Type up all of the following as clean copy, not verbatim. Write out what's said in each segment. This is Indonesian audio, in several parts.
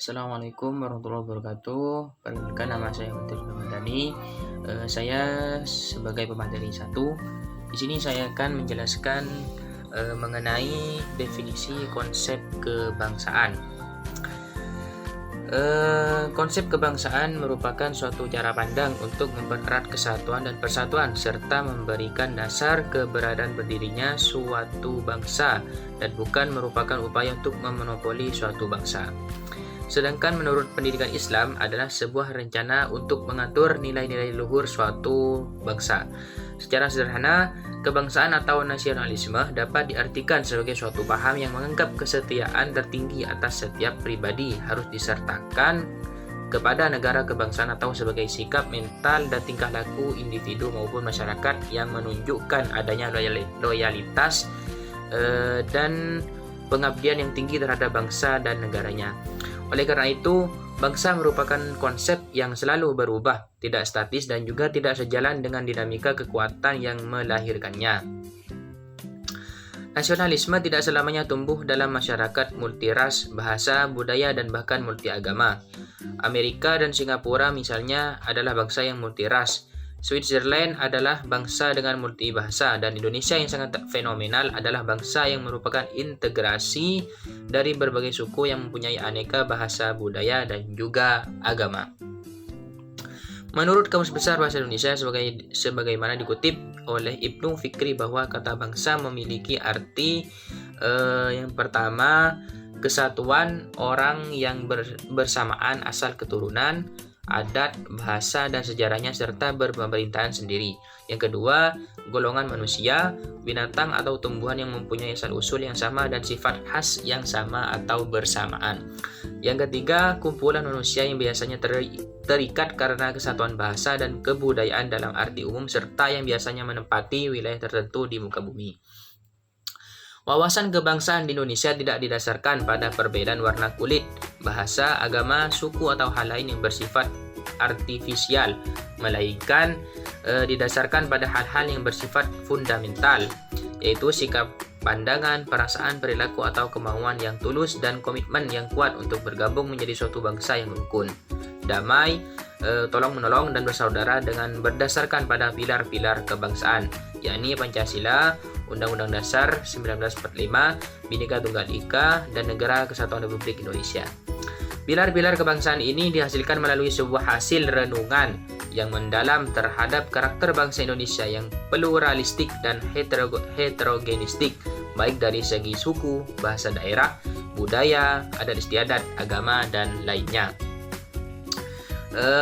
Assalamualaikum warahmatullahi wabarakatuh. Perkenalkan, nama saya Fatir Ramadhani. Saya sebagai pemateri 1. Di sini saya akan menjelaskan mengenai definisi konsep kebangsaan. Konsep kebangsaan merupakan suatu cara pandang untuk mempererat kesatuan dan persatuan serta memberikan dasar keberadaan berdirinya suatu bangsa dan bukan merupakan upaya untuk memonopoli suatu bangsa. Sedangkan menurut pendidikan Islam adalah sebuah rencana untuk mengatur nilai-nilai luhur suatu bangsa. Secara sederhana, kebangsaan atau nasionalisme dapat diartikan sebagai suatu paham yang menganggap kesetiaan tertinggi atas setiap pribadi harus disertakan kepada negara kebangsaan atau sebagai sikap mental dan tingkah laku individu maupun masyarakat yang menunjukkan adanya loyalitas dan pengabdian yang tinggi terhadap bangsa dan negaranya. Oleh karena itu, bangsa merupakan konsep yang selalu berubah, tidak statis dan juga tidak sejalan dengan dinamika kekuatan yang melahirkannya. Nasionalisme tidak selamanya tumbuh dalam masyarakat multiras, bahasa, budaya, dan bahkan multiagama. Amerika dan Singapura misalnya adalah bangsa yang multiras. Switzerland adalah bangsa dengan multibahasa, dan Indonesia yang sangat fenomenal adalah bangsa yang merupakan integrasi dari berbagai suku yang mempunyai aneka bahasa, budaya, dan juga agama. Menurut Kamus Besar Bahasa Indonesia sebagaimana dikutip oleh Ibnu Fikri bahwa kata bangsa memiliki arti yang pertama, kesatuan orang yang bersamaan asal keturunan, adat, bahasa, dan sejarahnya serta berpemerintahan sendiri. Yang kedua, golongan manusia, binatang atau tumbuhan yang mempunyai asal-usul yang sama dan sifat khas yang sama atau bersamaan. Yang ketiga, kumpulan manusia yang biasanya terikat karena kesatuan bahasa dan kebudayaan dalam arti umum serta yang biasanya menempati wilayah tertentu di muka bumi. Wawasan kebangsaan di Indonesia tidak didasarkan pada perbedaan warna kulit, bahasa, agama, suku, atau hal lain yang bersifat artifisial, melainkan didasarkan pada hal-hal yang bersifat fundamental, yaitu sikap, pandangan, perasaan, perilaku, atau kemauan yang tulus dan komitmen yang kuat untuk bergabung menjadi suatu bangsa yang rukun, damai, tolong-menolong, dan bersaudara dengan berdasarkan pada pilar-pilar kebangsaan, yakni Pancasila, Undang-Undang Dasar 1945, Bhinneka Tunggal Ika, dan Negara Kesatuan Republik Indonesia. Pilar-pilar kebangsaan ini dihasilkan melalui sebuah hasil renungan yang mendalam terhadap karakter bangsa Indonesia yang pluralistik dan heterogenistik, baik dari segi suku, bahasa daerah, budaya, adat istiadat, agama, dan lainnya.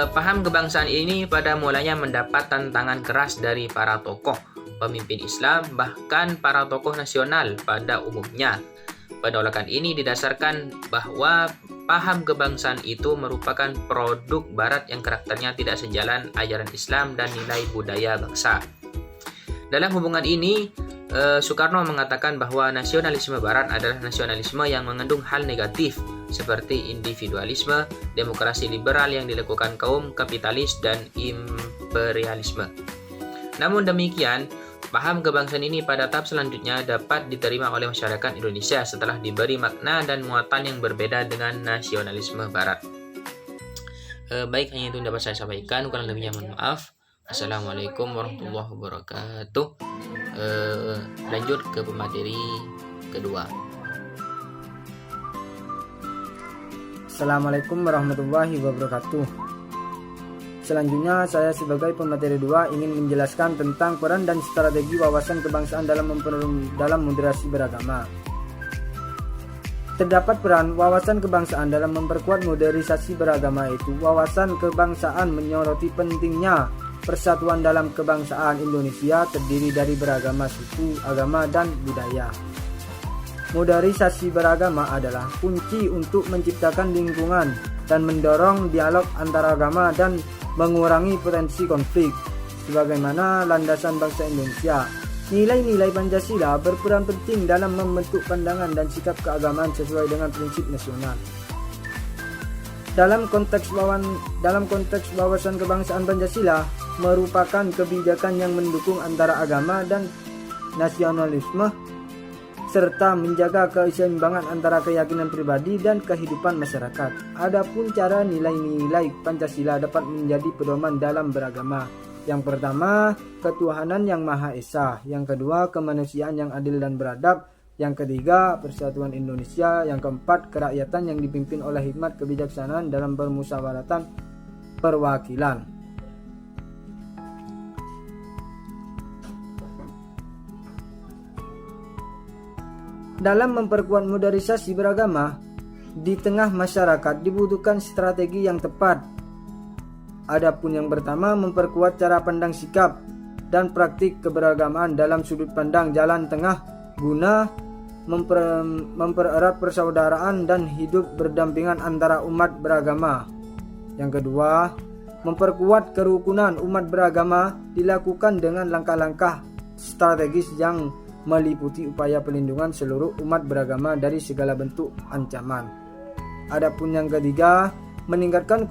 Paham kebangsaan ini pada mulanya mendapat tantangan keras dari para tokoh, pemimpin Islam, bahkan para tokoh nasional pada umumnya. Penolakan ini didasarkan bahwa paham kebangsaan itu merupakan produk Barat yang karakternya tidak sejalan ajaran Islam dan nilai budaya bangsa. Dalam hubungan ini, Soekarno mengatakan bahwa nasionalisme Barat adalah nasionalisme yang mengandung hal negatif seperti individualisme, demokrasi liberal yang dilakukan kaum kapitalis, dan imperialisme. Namun demikian, paham kebangsaan ini pada tahap selanjutnya dapat diterima oleh masyarakat Indonesia setelah diberi makna dan muatan yang berbeda dengan nasionalisme Barat. Baik, hanya itu yang dapat saya sampaikan. Kurang lebihnya mohon maaf. Assalamualaikum warahmatullahi wabarakatuh. Lanjut ke pemateri kedua. Assalamualaikum warahmatullahi wabarakatuh. Selanjutnya, saya sebagai pemateri 2 ingin menjelaskan tentang peran dan strategi wawasan kebangsaan dalam moderasi beragama. Terdapat peran wawasan kebangsaan dalam memperkuat modernisasi beragama, yaitu wawasan kebangsaan menyoroti pentingnya persatuan dalam kebangsaan Indonesia terdiri dari beragama suku, agama, dan budaya. Modernisasi beragama adalah kunci untuk menciptakan lingkungan dan mendorong dialog antar agama dan mengurangi potensi konflik. Sebagaimana landasan bangsa Indonesia, nilai-nilai Pancasila berperan penting dalam membentuk pandangan dan sikap keagamaan sesuai dengan prinsip nasional. Dalam konteks wawasan kebangsaan, Pancasila merupakan kebijakan yang mendukung antara agama dan nasionalisme serta menjaga keseimbangan antara keyakinan pribadi dan kehidupan masyarakat. Adapun cara nilai-nilai Pancasila dapat menjadi pedoman dalam beragama. Yang pertama, ketuhanan yang Maha Esa. Yang kedua, kemanusiaan yang adil dan beradab. Yang ketiga, persatuan Indonesia. Yang keempat, kerakyatan yang dipimpin oleh hikmat kebijaksanaan dalam permusyawaratan perwakilan. Dalam memperkuat modernisasi beragama di tengah masyarakat dibutuhkan strategi yang tepat. Adapun yang pertama, memperkuat cara pandang sikap dan praktik keberagamaan dalam sudut pandang jalan tengah guna mempererat persaudaraan dan hidup berdampingan antara umat beragama. Yang kedua, memperkuat kerukunan umat beragama dilakukan dengan langkah-langkah strategis yang meliputi upaya pelindungan seluruh umat beragama dari segala bentuk ancaman. Adapun yang ketiga, meningkatkan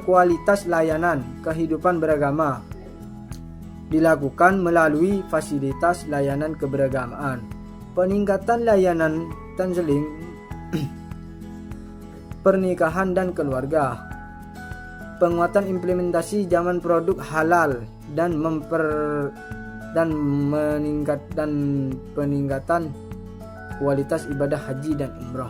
kualitas layanan kehidupan beragama dilakukan melalui fasilitas layanan keberagamaan, peningkatan layanan konseling, pernikahan dan keluarga, penguatan implementasi zaman produk halal dan peningkatan kualitas ibadah haji dan umrah.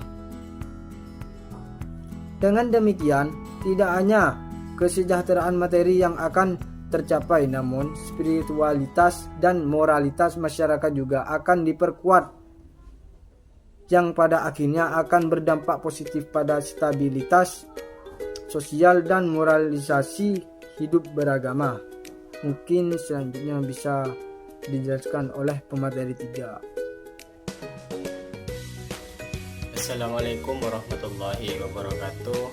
Dengan demikian, tidak hanya kesejahteraan materi yang akan tercapai, namun spiritualitas dan moralitas masyarakat juga akan diperkuat, yang pada akhirnya akan berdampak positif pada stabilitas sosial dan moralisasi hidup beragama. Mungkin selanjutnya bisa dijelaskan oleh pemateri 3. Assalamualaikum warahmatullahi wabarakatuh.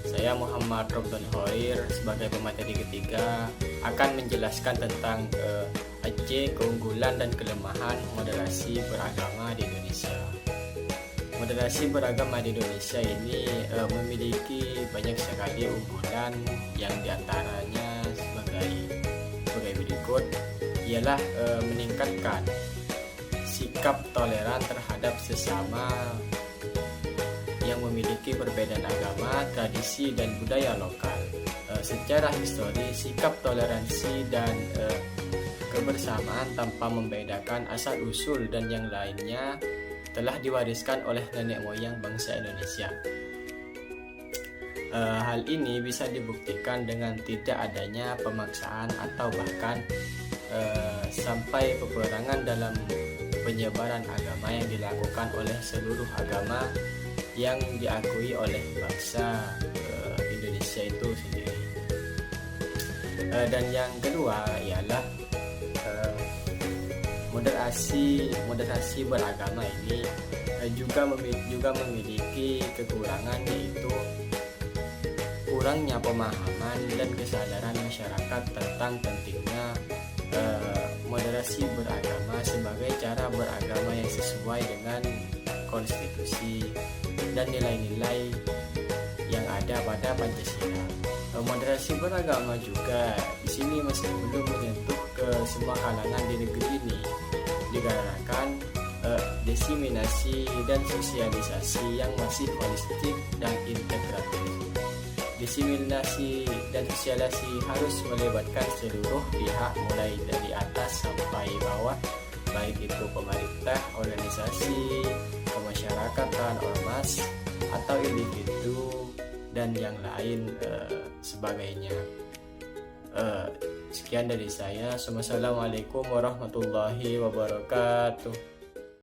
Saya Muhammad Robdan Hoir sebagai pemateri ketiga akan menjelaskan tentang keunggulan dan kelemahan moderasi beragama di Indonesia. Moderasi beragama di Indonesia ini memiliki banyak sekali unggulan, yang diantaranya sebagai berikut, ialah meningkatkan sikap toleran terhadap sesama yang memiliki perbedaan agama, tradisi, dan budaya lokal. Secara histori, sikap toleransi dan kebersamaan tanpa membedakan asal-usul dan yang lainnya telah diwariskan oleh nenek moyang bangsa Indonesia. Hal ini bisa dibuktikan dengan tidak adanya pemaksaan atau bahkan sampai peperangan dalam penyebaran agama yang dilakukan oleh seluruh agama yang diakui oleh bangsa Indonesia itu sendiri. Dan yang kedua ialah moderasi beragama ini juga memiliki kekurangan, yaitu kurangnya pemahaman dan kesadaran masyarakat tentang pentingnya moderasi beragama sebagai cara beragama yang sesuai dengan konstitusi dan nilai-nilai yang ada pada Pancasila. Moderasi beragama juga di sini masih belum menyentuh ke semua kalangan di negeri ini, dikarenakan diseminasi dan sosialisasi yang masih holistik dan integratif. Diseminasi dan sosialisasi harus melibatkan seluruh pihak mulai dari atas sampai bawah, baik itu pemerintah, organisasi, kemasyarakatan, ormas, atau individu dan yang lain sebagainya. Sekian dari saya. Wassalamualaikum warahmatullahi wabarakatuh.